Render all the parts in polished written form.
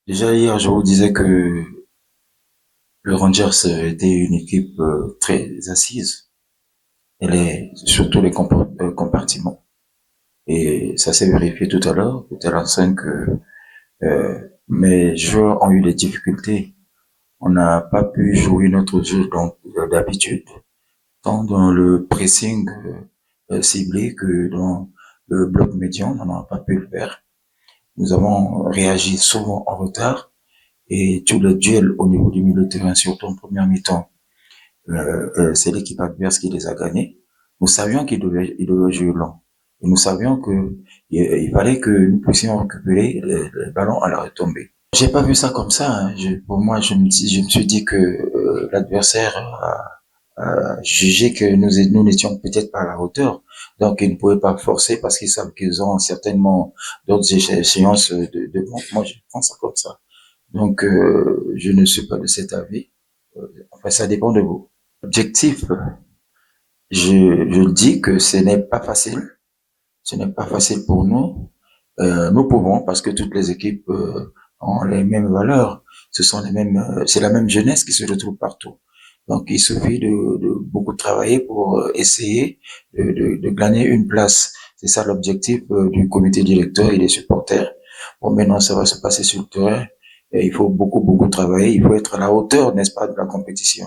Déjà hier, je vous disais que le Rangers était une équipe très assise. Elle est sur tous les compartiments. Et ça s'est vérifié tout à l'heure, tout à l'heure que mes joueurs ont eu des difficultés. On n'a pas pu jouer notre jeu d'habitude, tant dans le pressing ciblé que dans le bloc médian, on n'a pas pu le faire. Nous avons réagi souvent en retard et tout le duel au niveau du milieu de terrain, surtout en première mi-temps, c'est l'équipe adverse qui les a gagnés. Nous savions qu'ils devaient jouer lent. Et nous savions que il fallait que nous puissions récupérer le ballon à la retombée. J'ai pas vu ça comme ça, hein. Pour moi, je me suis dit que l'adversaire a jugé que nous n'étions peut-être pas à la hauteur. Donc, ils ne pouvaient pas forcer parce qu'ils savent qu'ils ont certainement d'autres échéances de moi, je pense ça comme ça. Donc, je ne suis pas de cet avis. Enfin, ça dépend de vous. Objectif, je le dis que ce n'est pas facile. Ce n'est pas facile pour nous. Nous pouvons, parce que toutes les équipes ont les mêmes valeurs. Ce sont les mêmes, c'est la même jeunesse qui se retrouve partout. Donc, il suffit de beaucoup travailler pour essayer de gagner une place. C'est ça l'objectif du comité directeur et des supporters. Bon, maintenant, ça va se passer sur le terrain. Et il faut beaucoup travailler. Il faut être à la hauteur, n'est-ce pas, de la compétition.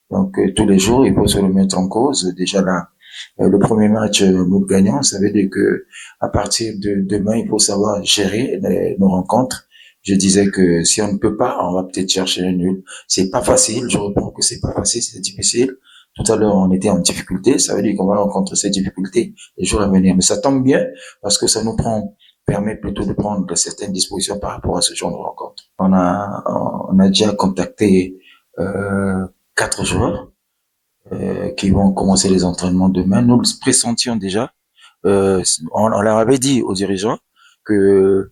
Donc, tous les jours, il faut se remettre en cause. Déjà là, le premier match, nous gagnons. Ça veut dire que à partir de demain, il faut savoir gérer nos rencontres. Je disais que si on ne peut pas, on va peut-être chercher un nul. C'est pas facile. Je reprends que c'est pas facile, c'est difficile. Tout à l'heure, on était en difficulté. Ça veut dire qu'on va rencontrer ces difficultés les jours à venir. Mais ça tombe bien parce que ça nous permet plutôt de prendre certaines dispositions par rapport à ce genre de rencontre. On a déjà contacté 4 joueurs qui vont commencer les entraînements demain. Nous le pressentions déjà. On leur avait dit aux dirigeants que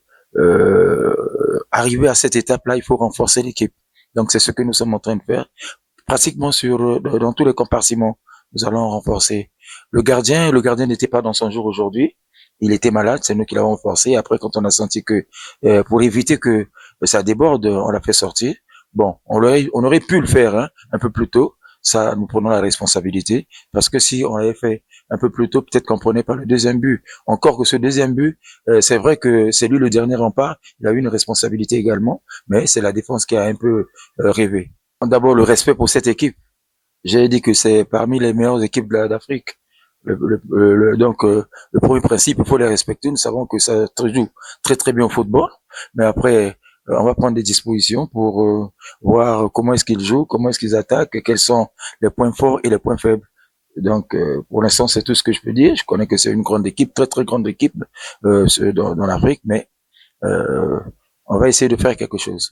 arrivé à cette étape-là, il faut renforcer l'équipe. Donc c'est ce que nous sommes en train de faire. Pratiquement dans tous les compartiments, nous allons renforcer. Le gardien n'était pas dans son jour aujourd'hui. Il était malade, c'est nous qui l'avons renforcé. Après, quand on a senti que, pour éviter que ça déborde, on l'a fait sortir. Bon, on aurait pu le faire un peu plus tôt. Ça, nous prenons la responsabilité. Parce que si on l'avait fait un peu plus tôt, peut-être qu'on prenait pas le deuxième but. Encore que ce deuxième but, c'est vrai que c'est lui le dernier rempart. Il a eu une responsabilité également, mais c'est la défense qui a un peu rêvé. D'abord, le respect pour cette équipe. J'ai dit que c'est parmi les meilleures équipes d'Afrique. Donc, le premier principe, il faut les respecter. Nous savons que ça joue très bien au football, mais après, on va prendre des dispositions pour voir comment est-ce qu'ils jouent, comment est-ce qu'ils attaquent, et quels sont les points forts et les points faibles. Donc, pour l'instant, c'est tout ce que je peux dire. Je connais que c'est une grande équipe, très grande équipe dans l'Afrique, mais on va essayer de faire quelque chose.